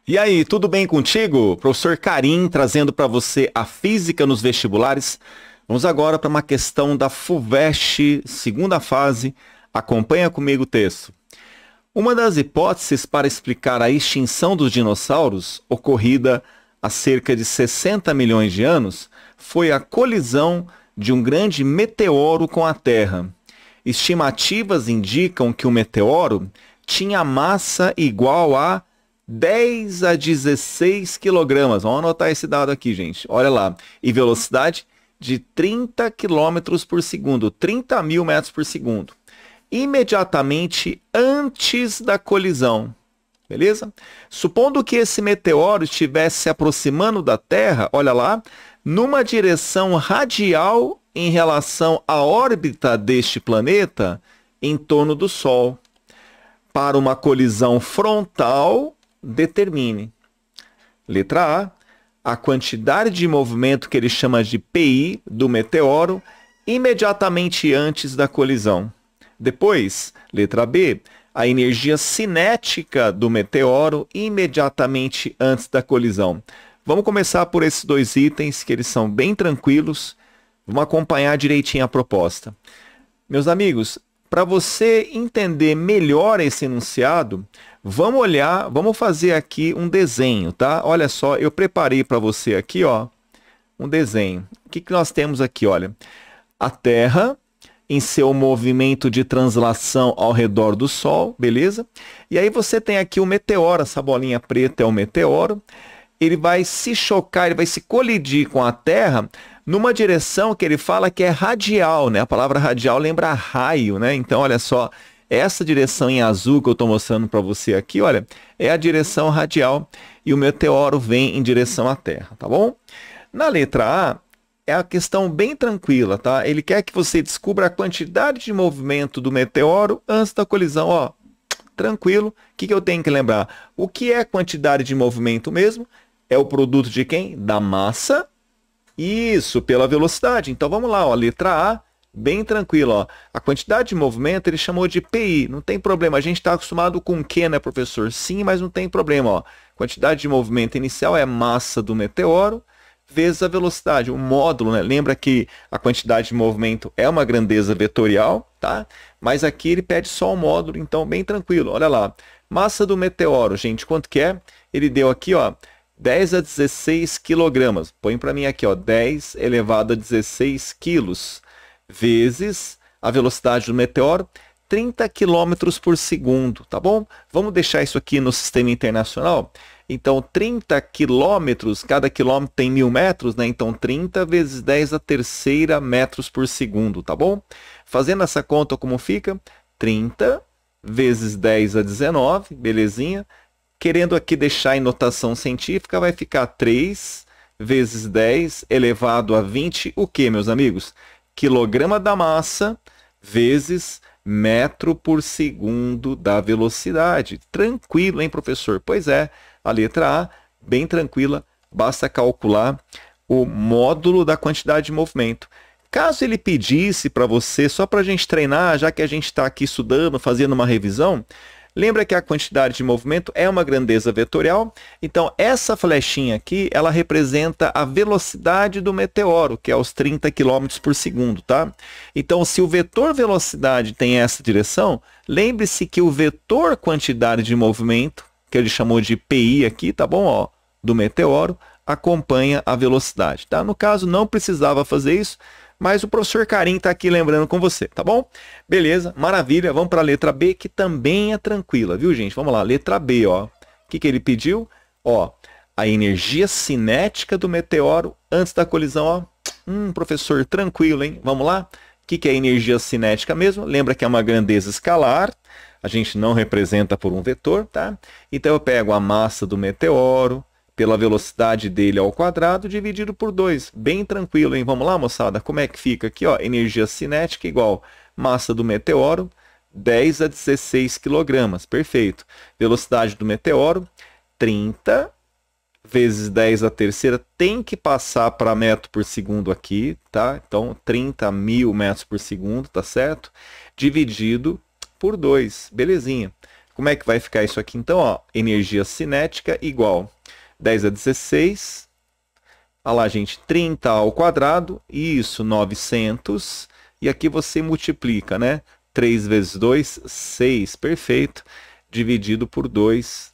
E aí, tudo bem contigo? Professor Karim trazendo para você a física nos vestibulares. Vamos agora para uma questão da FUVEST, segunda fase. Acompanha comigo o texto. Uma das hipóteses para explicar a extinção dos dinossauros, ocorrida há cerca de 60 milhões de anos, foi a colisão de um grande meteoro com a Terra. Estimativas indicam que o meteoro tinha massa igual a 10 a 16 quilogramas. Vamos anotar esse dado aqui, gente. Olha lá. E velocidade de 30 quilômetros por segundo, 30 mil metros por segundo. Imediatamente antes da colisão. Beleza? Supondo que esse meteoro estivesse se aproximando da Terra, olha lá, numa direção radial em relação à órbita deste planeta em torno do Sol. Para uma colisão frontal, determine. Letra a quantidade de movimento que ele chama de PI do meteoro imediatamente antes da colisão. Depois, letra B, a energia cinética do meteoro imediatamente antes da colisão. Vamos começar por esses dois itens, que eles são bem tranquilos. Vamos acompanhar direitinho a proposta. Meus amigos, para você entender melhor esse enunciado, vamos fazer aqui um desenho, tá? Olha só, eu preparei para você aqui, ó, um desenho. O que nós temos aqui, olha? A Terra em seu movimento de translação ao redor do Sol, beleza? E aí você tem aqui o meteoro, essa bolinha preta é o meteoro. Ele vai se chocar, ele vai se colidir com a Terra numa direção que ele fala que é radial, né? A palavra radial lembra raio, né? Então, olha só, essa direção em azul que eu estou mostrando para você aqui, olha, é a direção radial e o meteoro vem em direção à Terra, tá bom? Na letra A, é a questão bem tranquila, tá? Ele quer que você descubra a quantidade de movimento do meteoro antes da colisão, ó. Tranquilo. O que eu tenho que lembrar? O que é quantidade de movimento mesmo? É o produto de quem? Da massa. Isso, pela velocidade. Então vamos lá, ó, letra A, bem tranquilo, ó. A quantidade de movimento ele chamou de PI, não tem problema. A gente está acostumado com o que, né, professor? Sim, mas não tem problema, ó. Quantidade de movimento inicial é massa do meteoro vezes a velocidade, o módulo, né? Lembra que a quantidade de movimento é uma grandeza vetorial, tá? Mas aqui ele pede só o módulo, então bem tranquilo. Olha lá, massa do meteoro, gente, quanto que é? Ele deu aqui, ó, 10 a 16 quilogramas. Põe para mim aqui, ó, 10 elevado a 16 quilos, vezes a velocidade do meteoro, 30 quilômetros por segundo, tá bom? Vamos deixar isso aqui no sistema internacional? Então, 30 quilômetros, cada quilômetro tem 1000 metros, né? Então, 30 vezes 10 a terceira metros por segundo, tá bom? Fazendo essa conta, como fica? 30 vezes 10 a 19, belezinha? Querendo aqui deixar em notação científica, vai ficar 3 vezes 10 elevado a 20, o que, meus amigos? Quilograma da massa vezes metro por segundo da velocidade. Tranquilo, hein, professor? Pois é, a letra A, bem tranquila, basta calcular o módulo da quantidade de movimento. Caso ele pedisse para você, só para a gente treinar, já que a gente está aqui estudando, fazendo uma revisão, lembra que a quantidade de movimento é uma grandeza vetorial? Então, essa flechinha aqui, ela representa a velocidade do meteoro, que é os 30 km por segundo, tá? Então, se o vetor velocidade tem essa direção, lembre-se que o vetor quantidade de movimento, que ele chamou de PI aqui, tá bom? Ó, do meteoro, acompanha a velocidade, tá? No caso, não precisava fazer isso, mas o professor Karim está aqui lembrando com você, tá bom? Beleza, maravilha. Vamos para a letra B, que também é tranquila, viu, gente? Vamos lá, letra B, ó. O que ele pediu? Ó, a energia cinética do meteoro antes da colisão, ó. Professor, tranquilo, hein? Vamos lá? O que é energia cinética mesmo? Lembra que é uma grandeza escalar. A gente não representa por um vetor, tá? Então eu pego a massa do meteoro pela velocidade dele ao quadrado, dividido por 2. Bem tranquilo, hein? Vamos lá, moçada? Como é que fica aqui, ó? Energia cinética igual massa do meteoro, 10 a 16 quilogramas. Perfeito. Velocidade do meteoro, 30 vezes 10 a terceira. Tem que passar para metro por segundo aqui, tá? Então, 30 mil metros por segundo, tá certo? Dividido por 2. Belezinha. Como é que vai ficar isso aqui? Então, ó, energia cinética igual 10 a 16. Olha lá, gente, 30 ao quadrado, isso, 900. E aqui você multiplica, né? 3 vezes 2, 6, perfeito. Dividido por 2,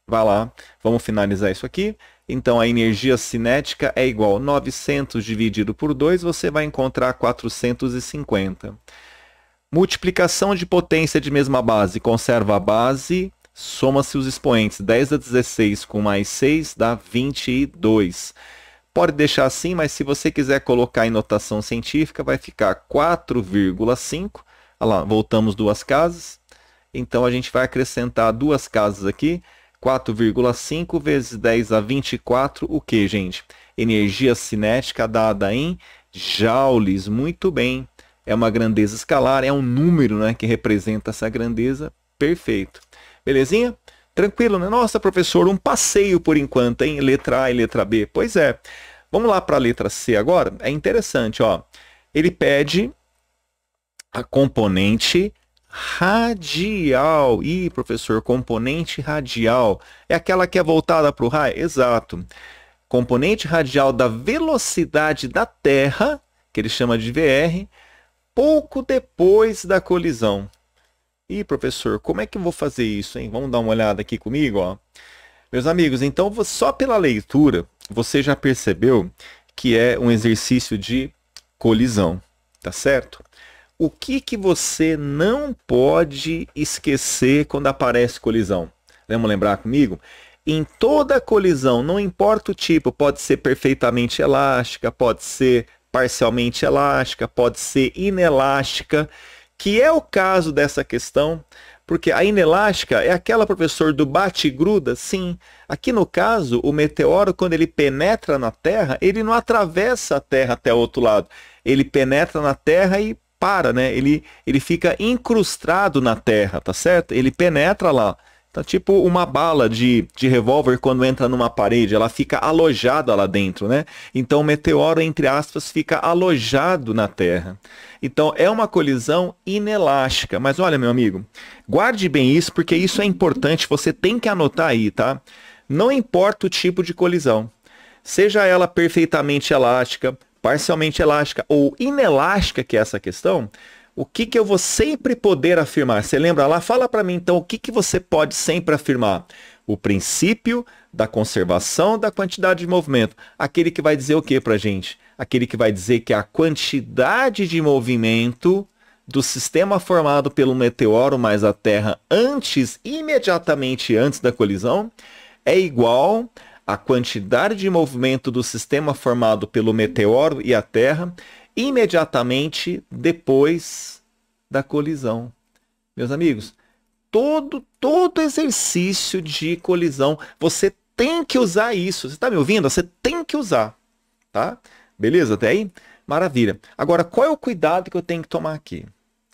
vai lá, vamos finalizar isso aqui. Então, a energia cinética é igual a 900 dividido por 2, você vai encontrar 450. Multiplicação de potência de mesma base, conserva a base, soma-se os expoentes. 10 a 16 com mais 6 dá 22. Pode deixar assim, mas se você quiser colocar em notação científica, vai ficar 4,5. Olha lá, voltamos duas casas. Então, a gente vai acrescentar duas casas aqui. 4,5 vezes 10 a 24, o que, gente? Energia cinética dada em joules. Muito bem. É uma grandeza escalar, é um número, né, que representa essa grandeza. Perfeito. Belezinha? Tranquilo, né? Nossa, professor, um passeio por enquanto, hein? Letra A e letra B. Pois é. Vamos lá para a letra C agora? É interessante, ó. Ele pede a componente radial. Ih, professor, componente radial. É aquela que é voltada para o raio? Exato. Componente radial da velocidade da Terra, que ele chama de VR, pouco depois da colisão. Ih, professor, como é que eu vou fazer isso, hein? Vamos dar uma olhada aqui comigo, ó. Meus amigos, então só pela leitura você já percebeu que é um exercício de colisão, tá certo? O que você não pode esquecer quando aparece colisão? Vamos lembrar comigo? Em toda colisão, não importa o tipo, pode ser perfeitamente elástica, pode ser parcialmente elástica, pode ser inelástica, que é o caso dessa questão, porque a inelástica é aquela, professor, do bate-gruda? Sim. Aqui no caso, o meteoro, quando ele penetra na Terra, ele não atravessa a Terra até o outro lado. Ele penetra na Terra e para, né? Ele fica incrustado na Terra, tá certo? Ele penetra lá. Então, tipo uma bala de revólver quando entra numa parede, ela fica alojada lá dentro, né? Então, o meteoro, entre aspas, fica alojado na Terra. Então, é uma colisão inelástica. Mas olha, meu amigo, guarde bem isso, porque isso é importante, você tem que anotar aí, tá? Não importa o tipo de colisão, seja ela perfeitamente elástica, parcialmente elástica ou inelástica, que é essa questão, o que eu vou sempre poder afirmar? Você lembra lá? Fala para mim, então, o que você pode sempre afirmar? O princípio da conservação da quantidade de movimento. Aquele que vai dizer o que para a gente? Aquele que vai dizer que a quantidade de movimento do sistema formado pelo meteoro mais a Terra imediatamente antes da colisão, é igual à quantidade de movimento do sistema formado pelo meteoro e a Terra imediatamente depois da colisão. Meus amigos, todo exercício de colisão, você tem que usar isso. Você está me ouvindo? Você tem que usar, tá? Beleza até aí? Maravilha. Agora, qual é o cuidado que eu tenho que tomar aqui?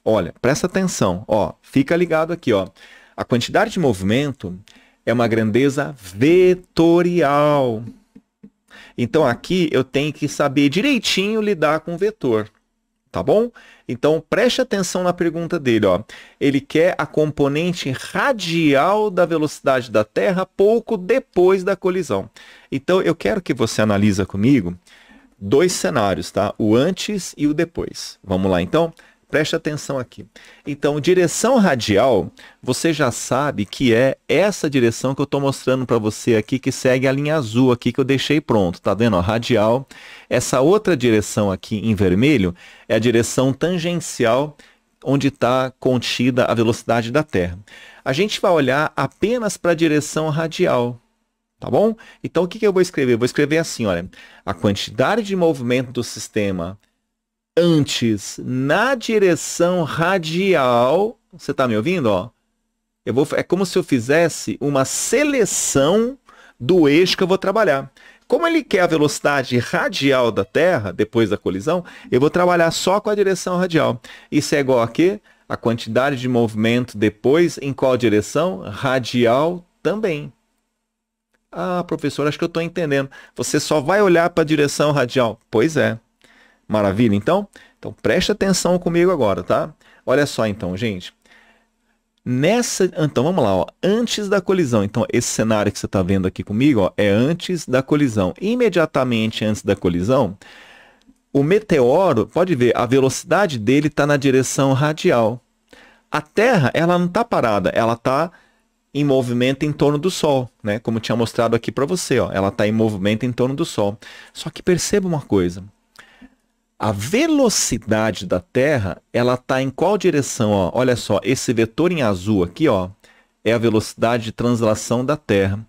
Olha, presta atenção, ó, fica ligado aqui, ó. A quantidade de movimento é uma grandeza vetorial. Então, aqui eu tenho que saber direitinho lidar com o vetor, tá bom? Então, preste atenção na pergunta dele, ó. Ele quer a componente radial da velocidade da Terra pouco depois da colisão. Então, eu quero que você analise comigo dois cenários, tá? O antes e o depois. Vamos lá, então? Preste atenção aqui. Então, direção radial, você já sabe que é essa direção que eu estou mostrando para você aqui, que segue a linha azul aqui que eu deixei pronto. Tá vendo? Ó, radial. Essa outra direção aqui em vermelho é a direção tangencial, onde está contida a velocidade da Terra. A gente vai olhar apenas para a direção radial. Tá bom? Então, o que eu vou escrever? Eu vou escrever assim, olha. A quantidade de movimento do sistema antes na direção radial, você está me ouvindo? Ó? É como se eu fizesse uma seleção do eixo que eu vou trabalhar. Como ele quer a velocidade radial da Terra, depois da colisão, eu vou trabalhar só com a direção radial. Isso é igual a quê? A quantidade de movimento depois, em qual direção? Radial também. Ah, professor, acho que eu estou entendendo. Você só vai olhar para a direção radial. Pois é. Maravilha, então? Então, preste atenção comigo agora, tá? Olha só, então, gente. Então vamos lá, ó, antes da colisão. Então esse cenário que você está vendo aqui comigo, ó, é antes da colisão. Imediatamente antes da colisão, o meteoro, pode ver, a velocidade dele está na direção radial. A Terra, ela não está parada, ela está em movimento em torno do Sol, né? Como tinha mostrado aqui para você, ó, ela está em movimento em torno do Sol. Só que perceba uma coisa. A velocidade da Terra, ela está em qual direção? Ó? Olha só, esse vetor em azul aqui, ó, é a velocidade de translação da Terra.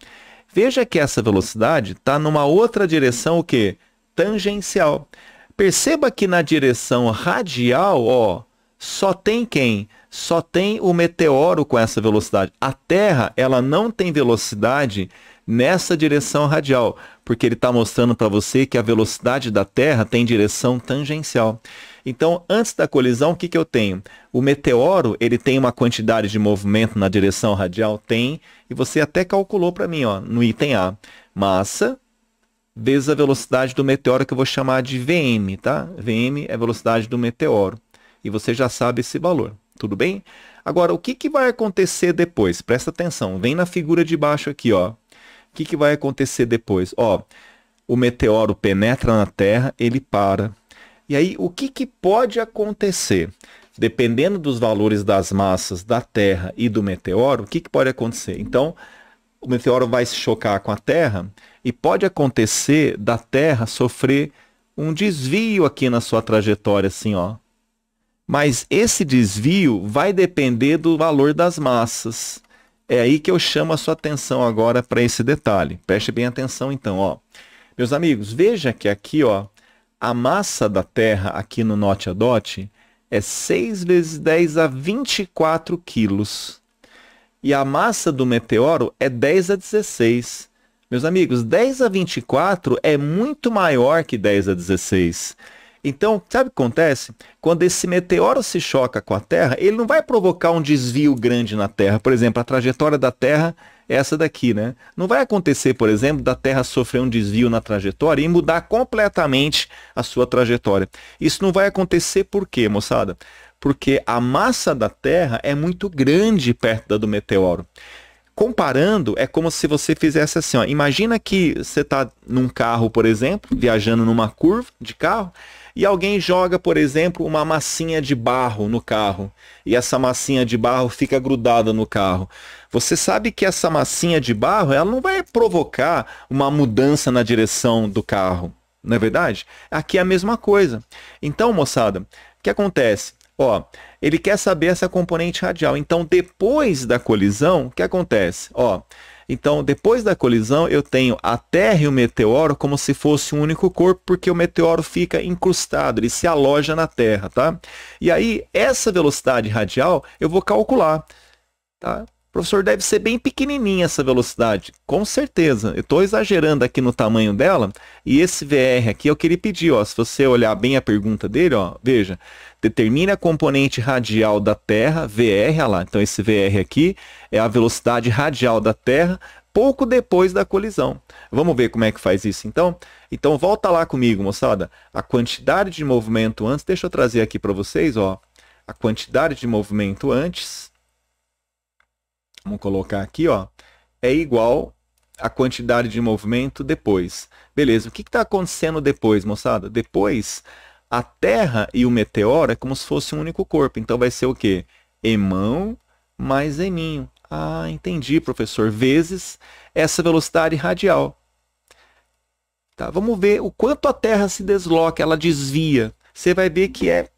Veja que essa velocidade está numa outra direção, o quê? Tangencial. Perceba que na direção radial, ó, só tem quem? Só tem o meteoro com essa velocidade. A Terra, ela não tem velocidade nessa direção radial, porque ele está mostrando para você que a velocidade da Terra tem direção tangencial. Então, antes da colisão, o que eu tenho? O meteoro, ele tem uma quantidade de movimento na direção radial? Tem, e você até calculou para mim, ó, no item A. Massa vezes a velocidade do meteoro, que eu vou chamar de VM, tá? VM é a velocidade do meteoro. E você já sabe esse valor, tudo bem? Agora, o que vai acontecer depois? Presta atenção, vem na figura de baixo aqui, ó. O que vai acontecer depois? Ó, o meteoro penetra na Terra, ele para. E aí, o que pode acontecer? Dependendo dos valores das massas da Terra e do meteoro, o que pode acontecer? Então, o meteoro vai se chocar com a Terra e pode acontecer da Terra sofrer um desvio aqui na sua trajetória, assim, ó. Mas esse desvio vai depender do valor das massas. É aí que eu chamo a sua atenção agora para esse detalhe. Preste bem atenção então, ó. Meus amigos, veja que aqui, ó, a massa da Terra aqui no Note a Dot é 6 vezes 10 a 24 quilos. E a massa do meteoro é 10 a 16. Meus amigos, 10 a 24 é muito maior que 10 a 16. Então, sabe o que acontece? Quando esse meteoro se choca com a Terra, ele não vai provocar um desvio grande na Terra. Por exemplo, a trajetória da Terra é essa daqui, né? Não vai acontecer, por exemplo, da Terra sofrer um desvio na trajetória e mudar completamente a sua trajetória. Isso não vai acontecer por quê, moçada? Porque a massa da Terra é muito grande perto da do meteoro. Comparando, é como se você fizesse assim, ó. Imagina que você está num carro, por exemplo, viajando numa curva de carro, e alguém joga, por exemplo, uma massinha de barro no carro, e essa massinha de barro fica grudada no carro. Você sabe que essa massinha de barro, ela não vai provocar uma mudança na direção do carro, não é verdade? Aqui é a mesma coisa. Então, moçada, o que acontece? Ó, ele quer saber essa componente radial. Então, depois da colisão, o que acontece? Ó, então, depois da colisão, eu tenho a Terra e o meteoro como se fosse um único corpo, porque o meteoro fica incrustado, ele se aloja na Terra, tá? E aí, essa velocidade radial, eu vou calcular, tá? Professor, deve ser bem pequenininha essa velocidade. Com certeza. Eu estou exagerando aqui no tamanho dela. E esse VR aqui é o que ele pediu. Ó. Se você olhar bem a pergunta dele, ó, veja. Determine a componente radial da Terra, VR, olha lá. Então esse VR aqui é a velocidade radial da Terra pouco depois da colisão. Vamos ver como é que faz isso então? Então volta lá comigo, moçada. A quantidade de movimento antes, deixa eu trazer aqui para vocês, ó. A quantidade de movimento antes, vamos colocar aqui, ó, é igual à quantidade de movimento depois. Beleza, o que está acontecendo depois, moçada? Depois, a Terra e o meteoro é como se fosse um único corpo. Então vai ser o quê? Emão mais eminho. Ah, entendi, professor. Vezes essa velocidade radial. Tá, vamos ver o quanto a Terra se desloca, ela desvia. Você vai ver que é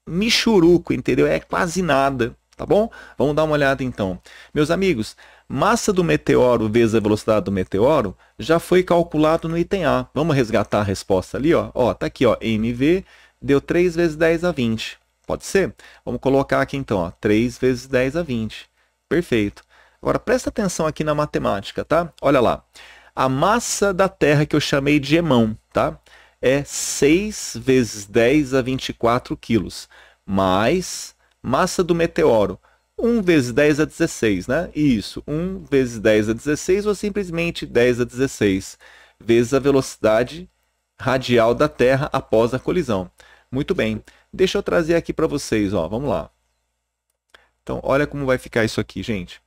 michuruco, entendeu? É quase nada. Tá bom? Vamos dar uma olhada então. Meus amigos, massa do meteoro vezes a velocidade do meteoro já foi calculado no item A. Vamos resgatar a resposta ali, ó. Ó, tá aqui, ó. MV deu 3 vezes 10 a 20. Pode ser? Vamos colocar aqui então, ó. 3 vezes 10 a 20. Perfeito. Agora presta atenção aqui na matemática, tá? Olha lá. A massa da Terra que eu chamei de emão, tá? É 6 vezes 10 a 24 quilos. Mais massa do meteoro, 1 vezes 10 a 16, né? Isso, 1 vezes 10 a 16 ou simplesmente 10 a 16, vezes a velocidade radial da Terra após a colisão. Muito bem, deixa eu trazer aqui para vocês, ó, vamos lá. Então, olha como vai ficar isso aqui, gente.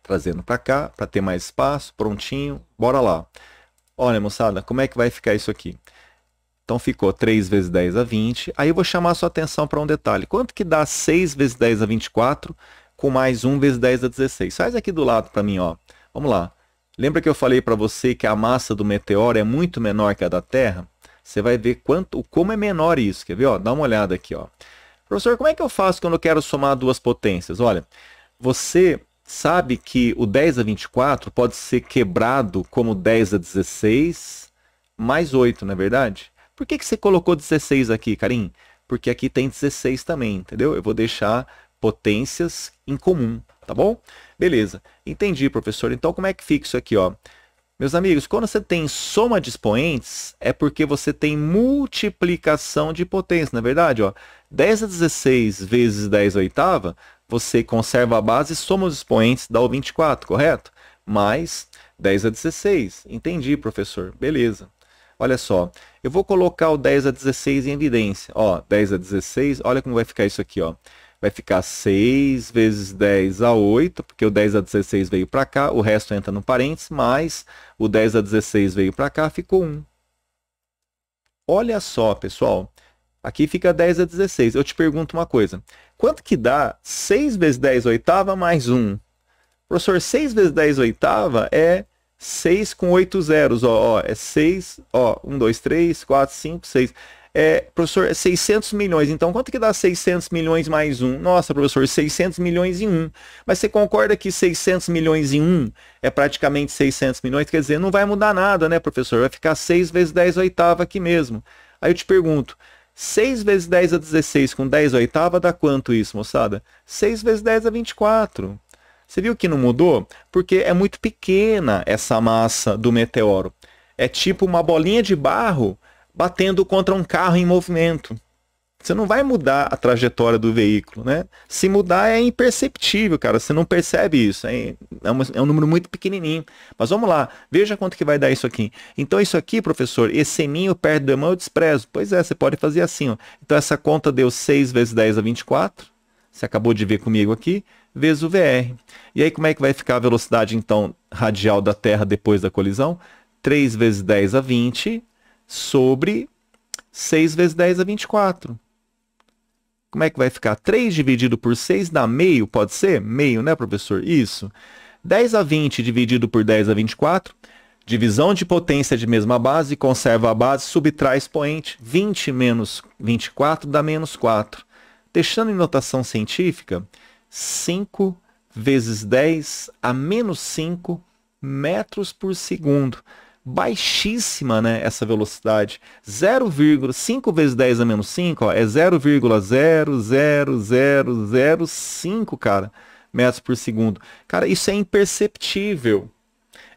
Trazendo para cá, para ter mais espaço, prontinho. Bora lá. Olha, moçada, como é que vai ficar isso aqui? Então, ficou 3 vezes 10 a 20. Aí eu vou chamar a sua atenção para um detalhe. Quanto que dá 6 vezes 10 a 24 com mais 1 vezes 10 a 16? Faz aqui do lado para mim, ó. Vamos lá. Lembra que eu falei para você que a massa do meteoro é muito menor que a da Terra? Você vai ver como é menor isso. Quer ver? Ó, dá uma olhada aqui, ó. Professor, como é que eu faço quando eu quero somar duas potências? Olha, você sabe que o 10 a 24 pode ser quebrado como 10 a 16 mais 8, não é verdade? Por que você colocou 16 aqui, Karim? Porque aqui tem 16 também, entendeu? Eu vou deixar potências em comum, tá bom? Beleza, entendi, professor. Então, como é que fica isso aqui, ó? Meus amigos, quando você tem soma de expoentes, é porque você tem multiplicação de potência, não é verdade? Ó, 10 a 16 vezes 10 a oitava, você conserva a base e soma os expoentes, dá o 24, correto? Mais 10 a 16. Entendi, professor. Beleza. Olha só, eu vou colocar o 10 a 16 em evidência. Ó, 10 a 16, olha como vai ficar isso aqui, ó. Vai ficar 6 vezes 10 a 8, porque o 10 a 16 veio para cá, o resto entra no parênteses, mais o 10 a 16 veio para cá, ficou 1. Olha só, pessoal, aqui fica 10 a 16. Eu te pergunto uma coisa, quanto que dá 6 vezes 10 oitava mais 1? Professor, 6 vezes 10 oitava é 6 com 8 zeros, ó, é 6, ó, 1, 2, 3, 4, 5, 6. Professor, é 600 milhões. Então, quanto que dá 600 milhões mais 1? Nossa, professor, 600 milhões em 1. Mas você concorda que 600 milhões em 1 é praticamente 600 milhões? Quer dizer, não vai mudar nada, né, professor? Vai ficar 6 vezes 10 oitava aqui mesmo. Aí eu te pergunto, 6 vezes 10 a 16 com 10 oitava dá quanto isso, moçada? 6 vezes 10 a 24. Você viu que não mudou? Porque é muito pequena essa massa do meteoro. É tipo uma bolinha de barro batendo contra um carro em movimento. Você não vai mudar a trajetória do veículo, né? Se mudar é imperceptível, cara. Você não percebe isso. É um número muito pequenininho. Mas vamos lá. Veja quanto que vai dar isso aqui. Então isso aqui, professor, esse ninho perto do irmão eu desprezo. Pois é, você pode fazer assim, ó. Então essa conta deu 6 vezes 10 a 24. Você acabou de ver comigo aqui. Vezes o VR. E aí como é que vai ficar a velocidade, então, radial da Terra depois da colisão? 3 vezes 10 a 20 sobre 6 vezes 10 a 24. Como é que vai ficar? 3 dividido por 6 dá meio, pode ser? Meio, né, professor? Isso. 10 a 20 dividido por 10 a 24. Divisão de potência de mesma base, conserva a base, subtrai expoente. 20 menos 24 dá menos 4. Deixando em notação científica, 5 vezes 10 a menos 5 metros por segundo. Baixíssima, né, essa velocidade. 0,5 vezes 10 a menos 5, ó, é 0,00005, cara, metros por segundo. Cara, isso é imperceptível,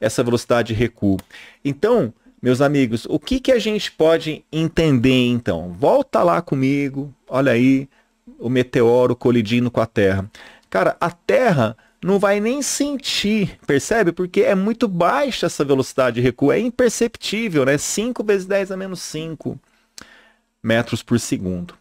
essa velocidade de recuo. Então, meus amigos, o que a gente pode entender, então? Volta lá comigo, olha aí, o meteoro colidindo com a Terra. Cara, a Terra não vai nem sentir, percebe? Porque é muito baixa essa velocidade de recuo, é imperceptível, né? 5 vezes 10 a menos 5 metros por segundo.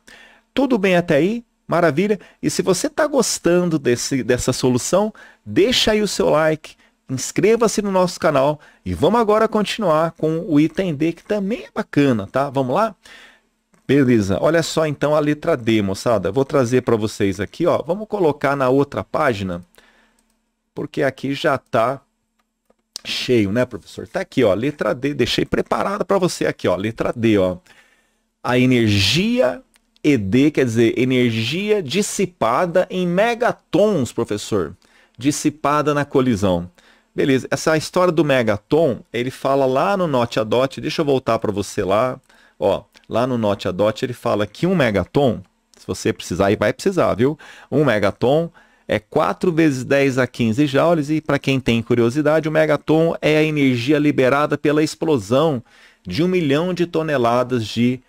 Tudo bem até aí? Maravilha? E se você está gostando dessa solução, deixa aí o seu like, inscreva-se no nosso canal e vamos agora continuar com o item D, que também é bacana, tá? Vamos lá? Beleza, olha só então a letra D, moçada. Vou trazer para vocês aqui, ó. Vamos colocar na outra página, porque aqui já está cheio, né, professor? Tá aqui, ó, letra D, deixei preparada para você aqui, ó, letra D, ó. A energia ED, quer dizer, energia dissipada em megatons, professor. Dissipada na colisão. Beleza, essa história do megaton, ele fala lá no Note a Dot, deixa eu voltar para você lá, ó, lá no Note a Dot ele fala que 1 megaton, se você precisar, e vai precisar, viu? 1 megaton é 4 vezes 10 a 15 joules, e para quem tem curiosidade, o megaton é a energia liberada pela explosão de 1 milhão de toneladas de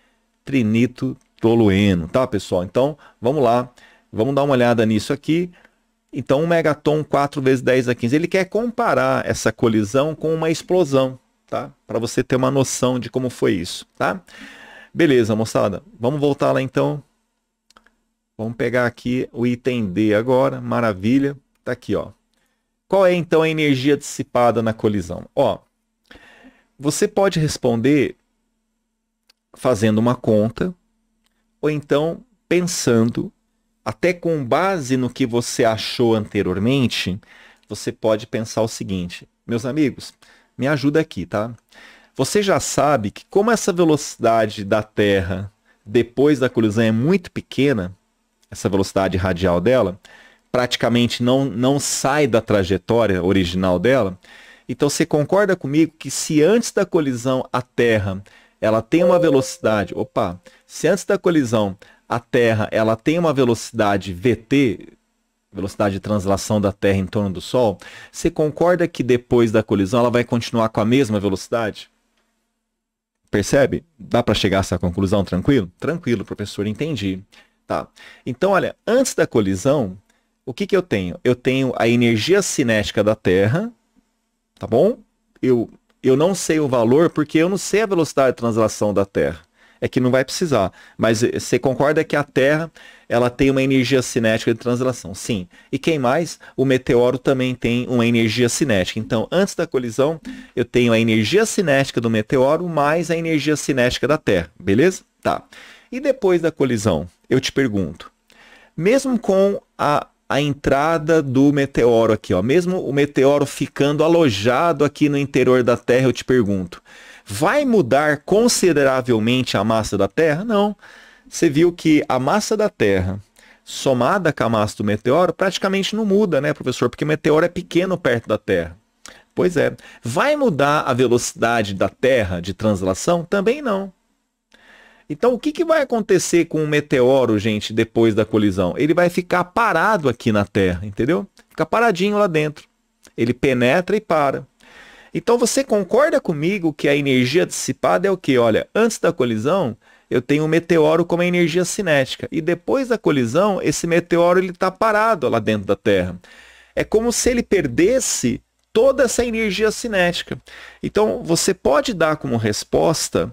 trinito tolueno, tá, pessoal? Então, vamos lá, vamos dar uma olhada nisso aqui. Então, 1 megaton, 4 vezes 10 a 15, ele quer comparar essa colisão com uma explosão, tá? Para você ter uma noção de como foi isso, tá? Beleza, moçada, vamos voltar lá então. Vamos pegar aqui o item D agora, maravilha. Tá aqui, ó. Qual é então a energia dissipada na colisão? Ó, você pode responder fazendo uma conta, ou então pensando, até com base no que você achou anteriormente, você pode pensar o seguinte: meus amigos, me ajuda aqui, tá? Você já sabe que como essa velocidade da Terra depois da colisão é muito pequena, essa velocidade radial dela, praticamente não sai da trajetória original dela. Então você concorda comigo que se antes da colisão a Terra ela tem uma velocidade, se antes da colisão a Terra ela tem uma velocidade VT, velocidade de translação da Terra em torno do Sol, você concorda que depois da colisão ela vai continuar com a mesma velocidade? Percebe? Dá para chegar a essa conclusão tranquilo? Tranquilo, professor, entendi. Tá. Então, olha, antes da colisão, o que que eu tenho? Eu tenho a energia cinética da Terra, tá bom? Eu não sei o valor porque eu não sei a velocidade de translação da Terra. É que não vai precisar. Mas você concorda que a Terra ela tem uma energia cinética de translação? Sim. E quem mais? O meteoro também tem uma energia cinética. Então, antes da colisão, eu tenho a energia cinética do meteoro mais a energia cinética da Terra. Beleza? Tá. E depois da colisão, eu te pergunto, mesmo com a entrada do meteoro aqui, ó, mesmo o meteoro ficando alojado aqui no interior da Terra, eu te pergunto, vai mudar consideravelmente a massa da Terra? Não. Você viu que a massa da Terra, somada com a massa do meteoro, praticamente não muda, né, professor? Porque o meteoro é pequeno perto da Terra. Pois é. Vai mudar a velocidade da Terra de translação? Também não. Então, o que vai acontecer com o meteoro, gente, depois da colisão? Ele vai ficar parado aqui na Terra, entendeu? Fica paradinho lá dentro. Ele penetra e para. Então, você concorda comigo que a energia dissipada é o quê? Olha, antes da colisão, eu tenho o meteoro como energia cinética. E depois da colisão, esse meteoro está parado lá dentro da Terra. É como se ele perdesse toda essa energia cinética. Então, você pode dar como resposta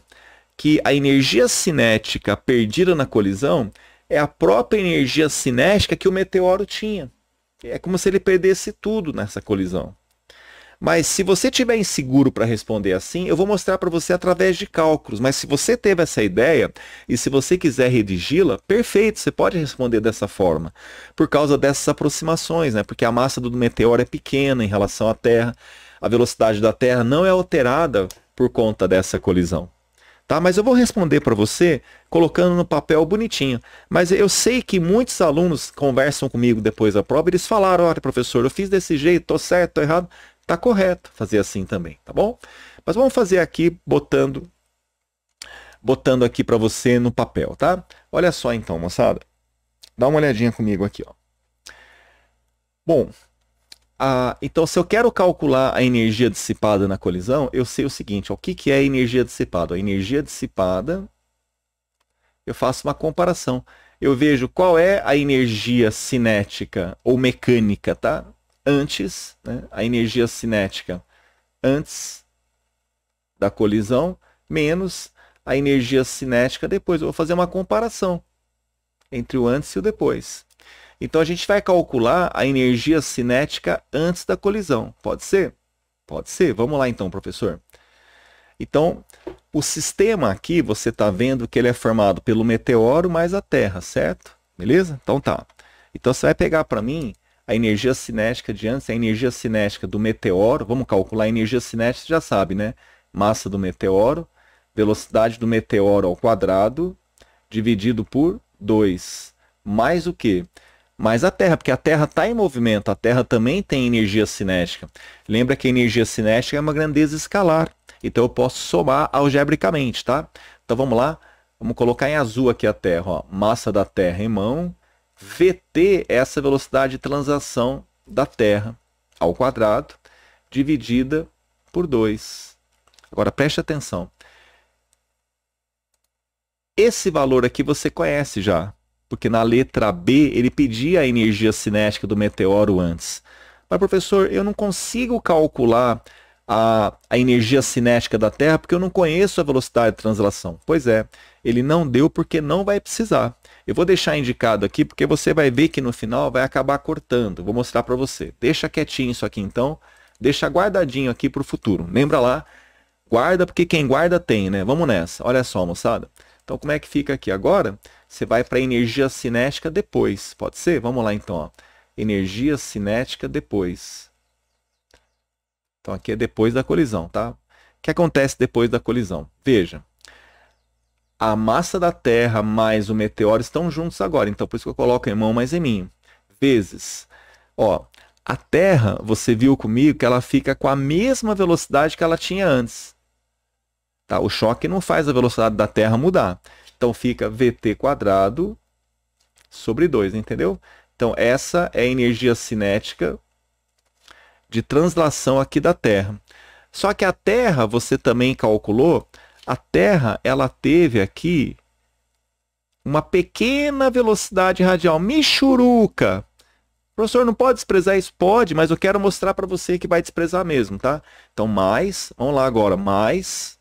que a energia cinética perdida na colisão é a própria energia cinética que o meteoro tinha. É como se ele perdesse tudo nessa colisão. Mas se você estiver inseguro para responder assim, eu vou mostrar para você através de cálculos. Mas se você teve essa ideia e se você quiser redigi-la, perfeito, você pode responder dessa forma. Por causa dessas aproximações, né? Porque a massa do meteoro é pequena em relação à Terra. A velocidade da Terra não é alterada por conta dessa colisão. Tá? Mas eu vou responder para você colocando no papel bonitinho. Mas eu sei que muitos alunos conversam comigo depois da prova e eles falaram, olha, professor, eu fiz desse jeito, tô certo, tô errado. Tá correto fazer assim também, tá bom? Mas vamos fazer aqui botando aqui para você no papel, tá? Olha só então, moçada. Dá uma olhadinha comigo aqui, ó. Bom, então, se eu quero calcular a energia dissipada na colisão, eu sei o seguinte, ó, o que é a energia dissipada? A energia dissipada, eu faço uma comparação. Eu vejo qual é a energia cinética ou mecânica, tá? Antes, né? A energia cinética antes da colisão, menos a energia cinética depois. Eu vou fazer uma comparação entre o antes e o depois. Então, a gente vai calcular a energia cinética antes da colisão. Pode ser? Pode ser. Vamos lá então, professor. Então, o sistema aqui, você está vendo que ele é formado pelo meteoro mais a Terra, certo? Beleza? Então tá. Então, você vai pegar para mim a energia cinética de antes, a energia cinética do meteoro. Vamos calcular a energia cinética, você já sabe, né? Massa do meteoro, velocidade do meteoro ao quadrado, dividido por 2. Mais o quê? Mais a Terra, porque a Terra está em movimento, a Terra também tem energia cinética. Lembra que a energia cinética é uma grandeza escalar, então eu posso somar algebricamente, tá? Então vamos lá, vamos colocar em azul aqui a Terra, ó. Massa da Terra em mão, VT é essa velocidade de translação da Terra ao quadrado, dividida por 2. Agora preste atenção. Esse valor aqui você conhece já. Porque na letra B ele pedia a energia cinética do meteoro antes. Mas, professor, eu não consigo calcular a energia cinética da Terra porque eu não conheço a velocidade de translação. Pois é, ele não deu porque não vai precisar. Eu vou deixar indicado aqui porque você vai ver que no final vai acabar cortando. Vou mostrar para você. Deixa quietinho isso aqui então. Deixa guardadinho aqui para o futuro. Lembra lá? Guarda porque quem guarda tem, né? Vamos nessa. Olha só, moçada. Então como é que fica aqui agora? Você vai para a energia cinética depois. Pode ser? Vamos lá então. Ó. Energia cinética depois. Então aqui é depois da colisão, tá? O que acontece depois da colisão? Veja. A massa da Terra mais o meteoro estão juntos agora. Então por isso que eu coloco Emão mais Eminho. Vezes. Ó, a Terra, você viu comigo que ela fica com a mesma velocidade que ela tinha antes. Tá? O choque não faz a velocidade da Terra mudar. Então fica VT² sobre 2, entendeu? Então essa é a energia cinética de translação aqui da Terra. Só que a Terra, você também calculou, a Terra ela teve aqui uma pequena velocidade radial. Michuruca! Professor, não pode desprezar isso? Pode, mas eu quero mostrar para você que vai desprezar mesmo, tá? Então, mais, vamos lá agora, mais.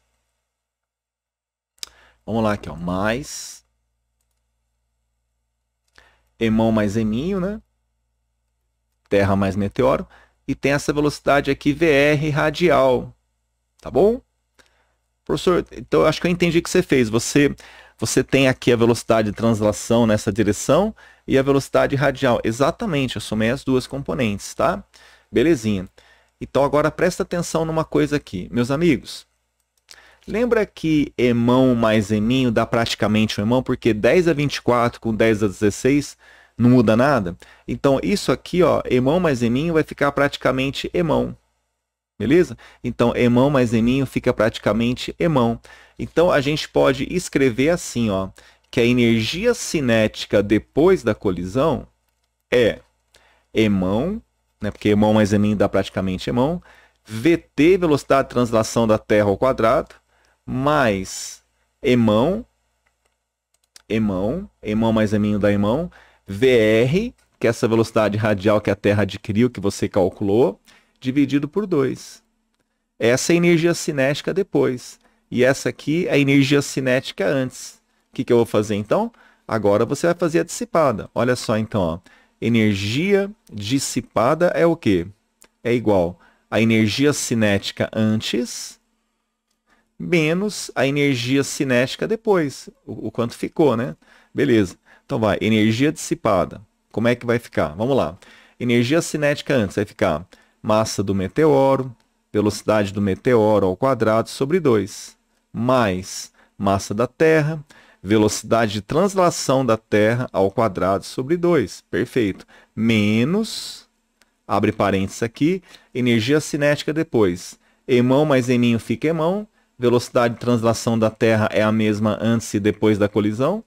Vamos lá aqui, ó, mais. Emão mais Eminho, né? Terra mais meteoro. E tem essa velocidade aqui, VR radial. Tá bom? Professor, então eu acho que eu entendi o que você fez. Você tem aqui a velocidade de translação nessa direção e a velocidade radial. Exatamente, eu somei as duas componentes, tá? Belezinha. Então agora presta atenção numa coisa aqui. Meus amigos, lembra que Emão mais Eminho dá praticamente um Emão? Porque 10 a 24 com 10 a 16 não muda nada? Então isso aqui, ó, Emão mais Eminho vai ficar praticamente Emão. Beleza? Então, Emão mais Eminho fica praticamente Emão. Então, a gente pode escrever assim, ó, que a energia cinética depois da colisão é Emão, né, porque Emão mais Eminho dá praticamente Emão, VT, velocidade de translação da Terra ao quadrado, mais Emão mais Eminho dá Emão, VR, que é essa velocidade radial que a Terra adquiriu, que você calculou, dividido por 2. Essa é a energia cinética depois. E essa aqui é a energia cinética antes. O que eu vou fazer então? Agora você vai fazer a dissipada. Olha só então. Ó. Energia dissipada é o quê? É igual a energia cinética antes menos a energia cinética depois. O quanto ficou, né? Beleza. Então vai. Energia dissipada. Como é que vai ficar? Vamos lá. Energia cinética antes vai ficar massa do meteoro, velocidade do meteoro ao quadrado sobre 2, mais massa da Terra, velocidade de translação da Terra ao quadrado sobre 2. Perfeito. Menos, abre parênteses aqui, energia cinética depois. Emão mais Eminho fica Emão, velocidade de translação da Terra é a mesma antes e depois da colisão,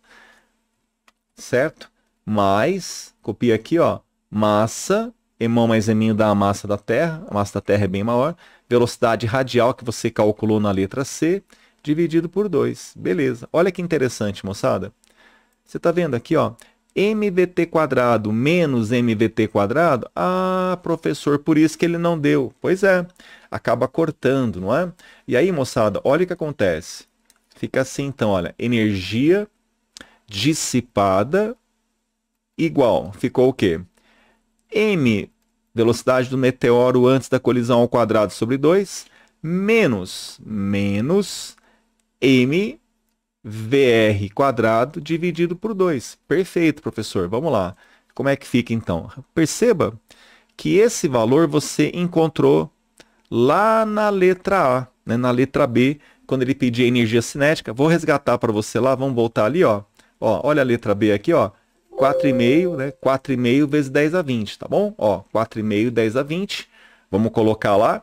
certo? Mais, copia aqui, ó, massa, Emão mais Eminho dá a massa da Terra. A massa da Terra é bem maior. Velocidade radial que você calculou na letra C, dividido por 2. Beleza. Olha que interessante, moçada. Você está vendo aqui, ó, mvt² menos mvt². Ah, professor, por isso que ele não deu. Pois é, acaba cortando, não é? E aí, moçada, olha o que acontece. Fica assim, então, olha, energia dissipada igual. Ficou o quê? M, velocidade do meteoro antes da colisão ao quadrado sobre 2, menos M VR² dividido por 2. Perfeito, professor. Vamos lá. Como é que fica, então? Perceba que esse valor você encontrou lá na letra A, né? Na letra B, quando ele pedia energia cinética. Vou resgatar para você lá. Vamos voltar ali, ó. Olha a letra B aqui, ó. 4,5, né? 4,5 vezes 10 a 20, tá bom? Ó, 4,5, 10 a 20. Vamos colocar lá.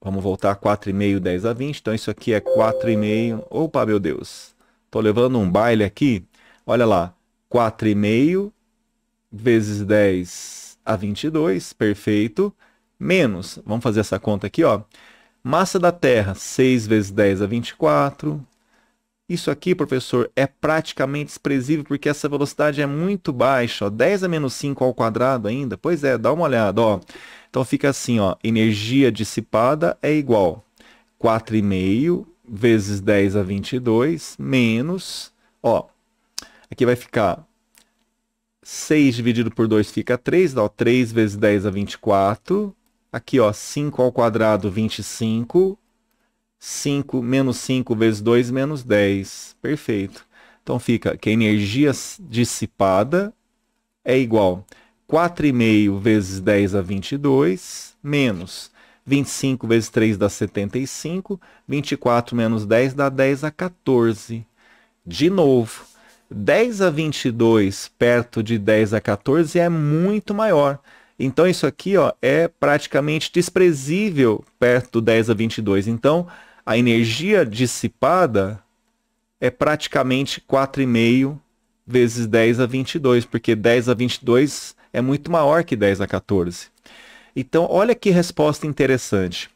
Vamos voltar 4,5, 10 a 20. Então, isso aqui é 4,5. Opa, meu Deus. Tô levando um baile aqui. Olha lá. 4,5 vezes 10 a 22. Perfeito. Menos. Vamos fazer essa conta aqui, ó. Massa da Terra, 6 vezes 10 a 24. Isso aqui, professor, é praticamente desprezível porque essa velocidade é muito baixa. Ó, 10 a menos 5 ao quadrado ainda. Pois é, dá uma olhada. Ó. Então fica assim, ó, energia dissipada é igual 4,5 vezes 10 a 22 menos, ó, aqui vai ficar 6 dividido por 2 fica 3, dá, ó, 3 vezes 10 a 24. Aqui, ó, 5 ao quadrado, 25. 5 menos 5 vezes 2 menos 10. Perfeito. Então fica que a energia dissipada é igual 4,5 vezes 10 a 22 menos 25 vezes 3 dá 75. 24 menos 10 dá 10 a 14. De novo. 10 a 22 perto de 10 a 14 é muito maior. Então, isso aqui, ó, é praticamente desprezível perto do 10 a 22. Então, a energia dissipada é praticamente 4,5 vezes 10 a 22, porque 10 a 22 é muito maior que 10 a 14. Então, olha que resposta interessante.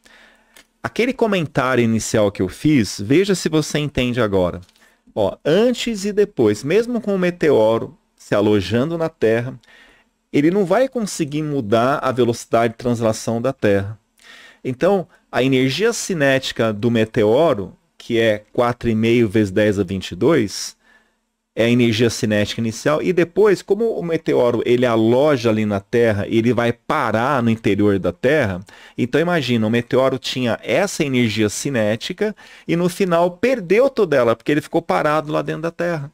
Aquele comentário inicial que eu fiz, veja se você entende agora. Ó, antes e depois, mesmo com o meteoro se alojando na Terra, ele não vai conseguir mudar a velocidade de translação da Terra. Então, a energia cinética do meteoro, que é 4,5 vezes 10 a 22, é a energia cinética inicial. E depois, como o meteoro ele aloja ali na Terra, ele vai parar no interior da Terra. Então, imagina, o meteoro tinha essa energia cinética e no final perdeu toda ela, porque ele ficou parado lá dentro da Terra.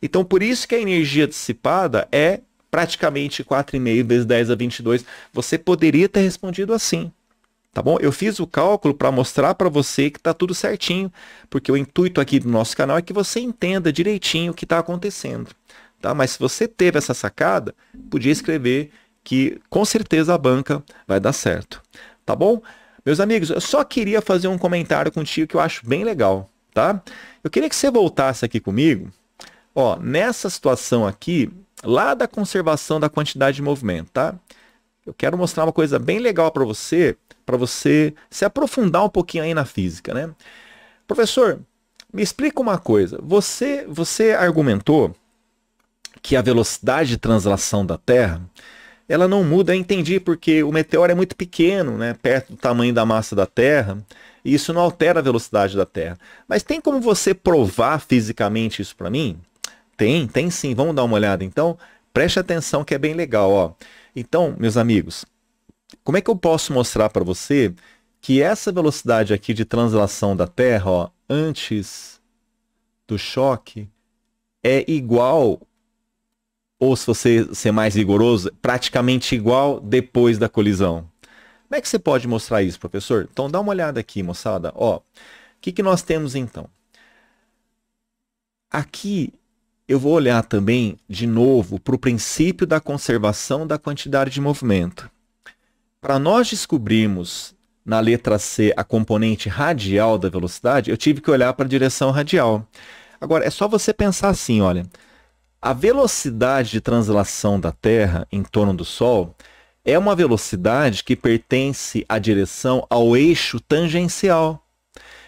Então, por isso que a energia dissipada é praticamente 4,5 vezes 10 a 22. Você poderia ter respondido assim. Tá bom? Eu fiz o cálculo para mostrar para você que está tudo certinho, porque o intuito aqui do nosso canal é que você entenda direitinho o que está acontecendo. Tá? Mas se você teve essa sacada, podia escrever que com certeza a banca vai dar certo. Tá bom? Meus amigos, eu só queria fazer um comentário contigo que eu acho bem legal. Tá? Eu queria que você voltasse aqui comigo. Ó, nessa situação aqui, lá da conservação da quantidade de movimento. Tá? Eu quero mostrar uma coisa bem legal para você se aprofundar um pouquinho aí na física, né? Professor, me explica uma coisa. Você argumentou que a velocidade de translação da Terra, ela não muda, eu entendi, porque o meteoro é muito pequeno, né, perto do tamanho da massa da Terra, e isso não altera a velocidade da Terra. Mas tem como você provar fisicamente isso para mim? Tem sim. Vamos dar uma olhada então? Preste atenção que é bem legal, ó. Então, meus amigos, como é que eu posso mostrar para você que essa velocidade aqui de translação da Terra, ó, antes do choque, é igual, ou se você ser mais rigoroso, praticamente igual depois da colisão? Como é que você pode mostrar isso, professor? Então dá uma olhada aqui, moçada. Ó, o que nós temos então? Aqui eu vou olhar também, de novo, para o princípio da conservação da quantidade de movimento. Para nós descobrirmos na letra C a componente radial da velocidade, eu tive que olhar para a direção radial. Agora, é só você pensar assim, olha, a velocidade de translação da Terra em torno do Sol é uma velocidade que pertence à direção ao eixo tangencial.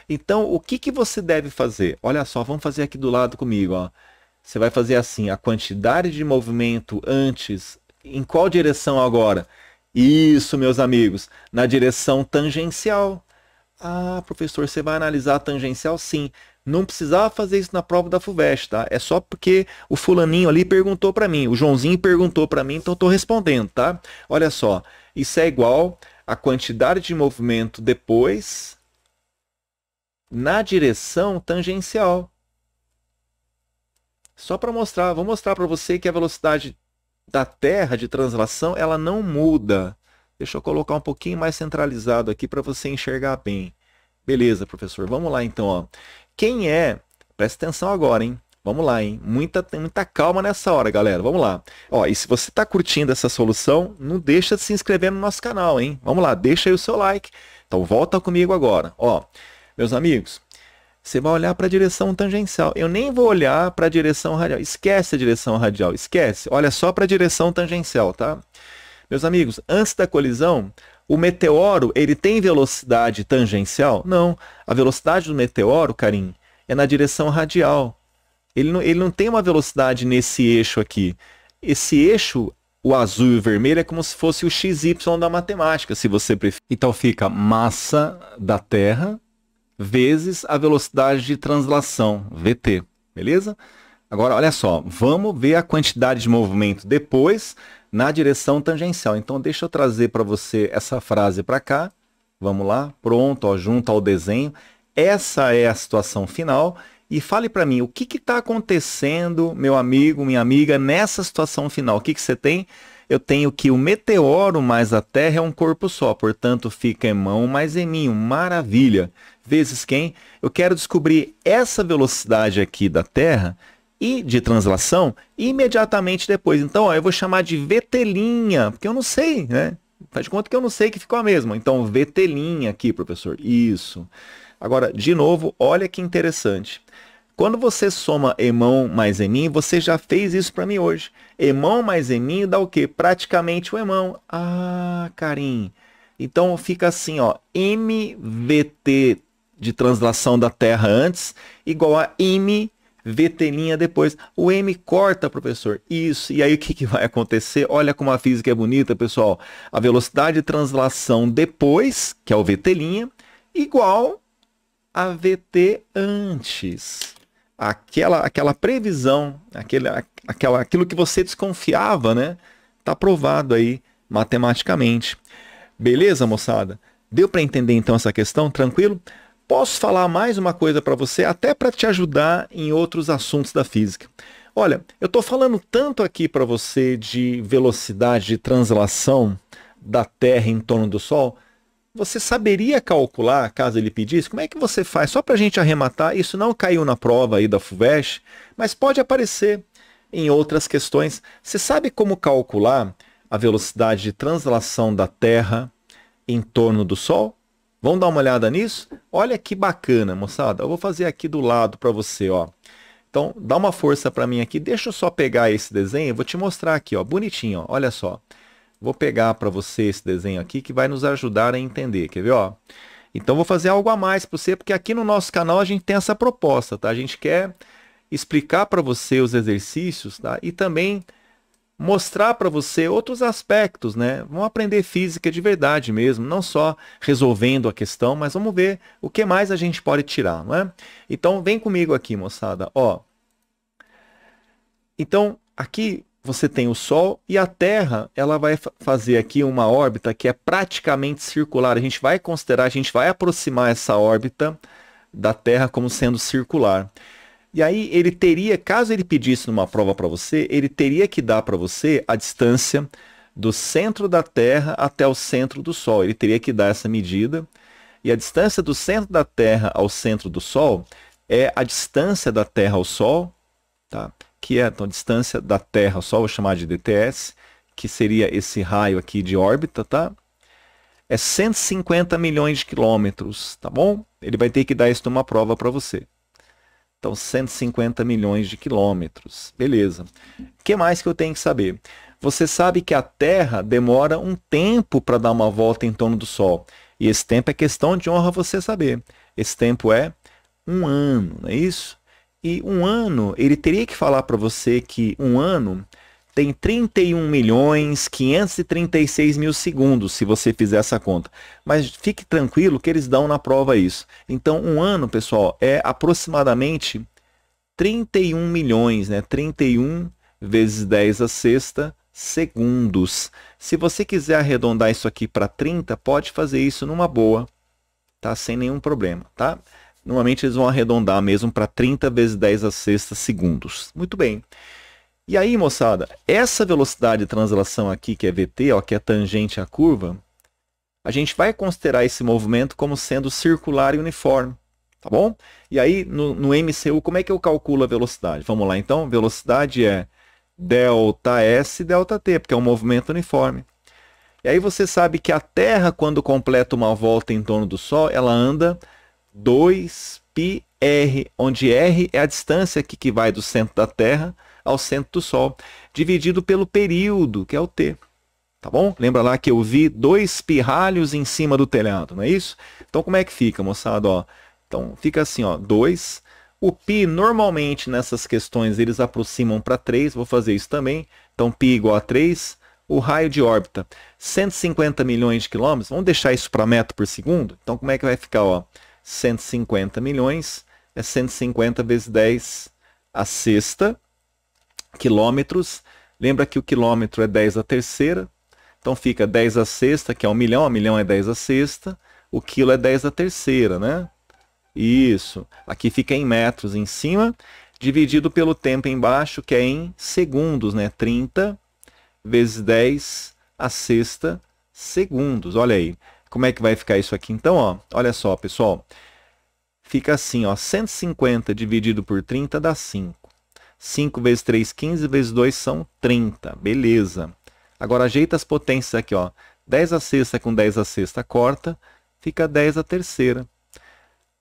Então, o que você deve fazer? Olha só, vamos fazer aqui do lado comigo, ó. Você vai fazer assim, a quantidade de movimento antes, em qual direção agora? Isso, meus amigos, na direção tangencial. Ah, professor, você vai analisar a tangencial? Sim. Não precisava fazer isso na prova da FUVEST, tá? É só porque o fulaninho ali perguntou para mim, o Joãozinho perguntou para mim, então eu estou respondendo, tá? Olha só, isso é igual a quantidade de movimento depois na direção tangencial. Só para mostrar, vou mostrar para você que a velocidade da Terra de translação, ela não muda. Deixa eu colocar um pouquinho mais centralizado aqui para você enxergar bem. Beleza, professor. Vamos lá então, ó. Quem é? Presta atenção agora, hein? Vamos lá, hein? Tem muita calma nessa hora, galera. Vamos lá. Ó, e se você está curtindo essa solução, não deixa de se inscrever no nosso canal, hein? Vamos lá, deixa aí o seu like. Então volta comigo agora. Ó, meus amigos, você vai olhar para a direção tangencial. Eu nem vou olhar para a direção radial. Esquece a direção radial, esquece. Olha só para a direção tangencial, tá? Meus amigos, antes da colisão, o meteoro, ele tem velocidade tangencial? Não. A velocidade do meteoro, Karim, é na direção radial. Ele não tem uma velocidade nesse eixo aqui. Esse eixo o azul e o vermelho é como se fosse o XY da matemática, se você preferir. Então fica massa da Terra vezes a velocidade de translação, VT, beleza? Agora, olha só, vamos ver a quantidade de movimento depois na direção tangencial. Então, deixa eu trazer para você essa frase para cá. Vamos lá, pronto, ó, junto ao desenho. Essa é a situação final. E fale para mim, o que está acontecendo, meu amigo, minha amiga, nessa situação final? O que você tem? Eu tenho que o meteoro mais a Terra é um corpo só, portanto fica emão mais eminho, maravilha. Vezes quem? Eu quero descobrir essa velocidade aqui da Terra e de translação imediatamente depois. Então, ó, eu vou chamar de VT', porque eu não sei, né? Faz de conta que eu não sei que ficou a mesma. Então, VT' aqui, professor. Isso. Agora, de novo, olha que interessante. Quando você soma emão mais eminho, você já fez isso para mim hoje. Emão mais eminho dá o quê? Praticamente o emão. Ah, Karim. Então fica assim, ó, MVT de translação da Terra antes, igual a MVT' depois. O M corta, professor. Isso. E aí o que vai acontecer? Olha como a física é bonita, pessoal. A velocidade de translação depois, que é o VT', igual a VT antes. Aquela previsão, aquilo que você desconfiava, né? Tá provado aí matematicamente. Beleza, moçada? Deu para entender então essa questão? Tranquilo? Posso falar mais uma coisa para você, até para te ajudar em outros assuntos da física. Olha, eu estou falando tanto aqui para você de velocidade de translação da Terra em torno do Sol. Você saberia calcular, caso ele pedisse, como é que você faz? Só para a gente arrematar, isso não caiu na prova aí da FUVEST, mas pode aparecer em outras questões. Você sabe como calcular a velocidade de translação da Terra em torno do Sol? Vamos dar uma olhada nisso? Olha que bacana, moçada. Eu vou fazer aqui do lado para você, ó. Então, dá uma força para mim aqui. Deixa eu só pegar esse desenho, eu vou te mostrar aqui, ó, bonitinho, ó. Olha só. Vou pegar para você esse desenho aqui que vai nos ajudar a entender, quer ver? Ó? Então vou fazer algo a mais para você, porque aqui no nosso canal a gente tem essa proposta, tá? A gente quer explicar para você os exercícios, tá? E também mostrar para você outros aspectos, né? Vamos aprender física de verdade mesmo, não só resolvendo a questão, mas vamos ver o que mais a gente pode tirar, não é? Então vem comigo aqui, moçada, ó. Então aqui você tem o Sol e a Terra, ela vai fazer aqui uma órbita que é praticamente circular. A gente vai considerar, a gente vai aproximar essa órbita da Terra como sendo circular. E aí ele teria, caso ele pedisse numa prova para você, ele teria que dar para você a distância do centro da Terra até o centro do Sol. Ele teria que dar essa medida. E a distância do centro da Terra ao centro do Sol é a distância da Terra ao Sol, tá? Que é então, a distância da Terra ao Sol, vou chamar de DTS, que seria esse raio aqui de órbita, tá? É 150 milhões de quilômetros, tá bom? Ele vai ter que dar isso numa prova para você. Então, 150 milhões de quilômetros. Beleza. O que mais que eu tenho que saber? Você sabe que a Terra demora um tempo para dar uma volta em torno do Sol. E esse tempo é questão de honra você saber. Esse tempo é um ano, não é isso? E um ano, ele teria que falar para você que um ano tem 31.536.000 segundos, se você fizer essa conta. Mas fique tranquilo que eles dão na prova isso. Então, um ano, pessoal, é aproximadamente 31 milhões, né? 31 vezes 10 a sexta segundos. Se você quiser arredondar isso aqui para 30, pode fazer isso numa boa, tá? Sem nenhum problema, tá? Normalmente eles vão arredondar mesmo para 30 vezes 10 a sexta segundos. Muito bem. E aí, moçada, essa velocidade de translação aqui, que é VT, ó, que é tangente à curva, a gente vai considerar esse movimento como sendo circular e uniforme, tá bom? E aí, no MCU, como é que eu calculo a velocidade? Vamos lá, então. Velocidade é ΔS ΔT, porque é um movimento uniforme. E aí você sabe que a Terra, quando completa uma volta em torno do Sol, ela anda 2πr, onde r é a distância aqui que vai do centro da Terra ao centro do Sol, dividido pelo período, que é o t. Tá bom? Lembra lá que eu vi 2 pirralhos em cima do telhado, não é isso? Então como é que fica, moçada? Ó, então fica assim, ó, 2. O π, normalmente nessas questões, eles aproximam para 3. Vou fazer isso também. Então π igual a 3. O raio de órbita, 150 milhões de quilômetros. Vamos deixar isso para metro por segundo? Então, como é que vai ficar? Ó? 150 milhões é 150 vezes 10 a sexta quilômetros. Lembra que o quilômetro é 10 a terceira. Então, fica 10 a sexta, que é 1 milhão. 1 milhão é 10 a sexta. O quilo é 10 a terceira, né? Isso. Aqui fica em metros em cima, dividido pelo tempo embaixo, que é em segundos, né? 30 vezes 10 a sexta segundos. Olha aí. Como é que vai ficar isso aqui então? Ó? Olha só, pessoal. Fica assim, ó. 150 dividido por 30 dá 5. 5 vezes 3, 15 vezes 2 são 30. Beleza. Agora ajeita as potências aqui, ó. 10 a sexta com 10 a sexta corta, fica 10 a terceira.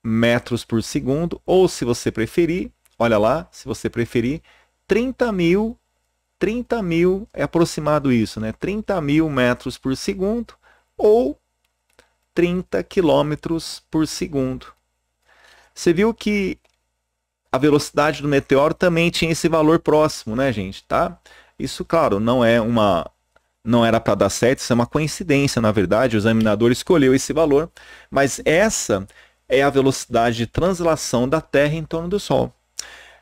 Metros por segundo, ou se você preferir, olha lá, se você preferir, 30 mil é aproximado isso, né? 30 mil metros por segundo, ou 30 quilômetros por segundo. Você viu que a velocidade do meteoro também tinha esse valor próximo, né, gente? Tá? Isso, claro, não era para dar certo, isso é uma coincidência, na verdade, o examinador escolheu esse valor, mas essa é a velocidade de translação da Terra em torno do Sol.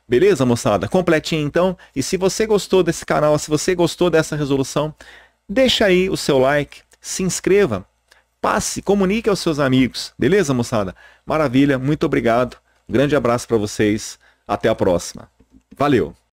Beleza, moçada? Completinho então. E se você gostou desse canal, se você gostou dessa resolução, deixa aí o seu like, se inscreva, passe, comunique aos seus amigos. Beleza, moçada? Maravilha, muito obrigado. Um grande abraço para vocês. Até a próxima. Valeu!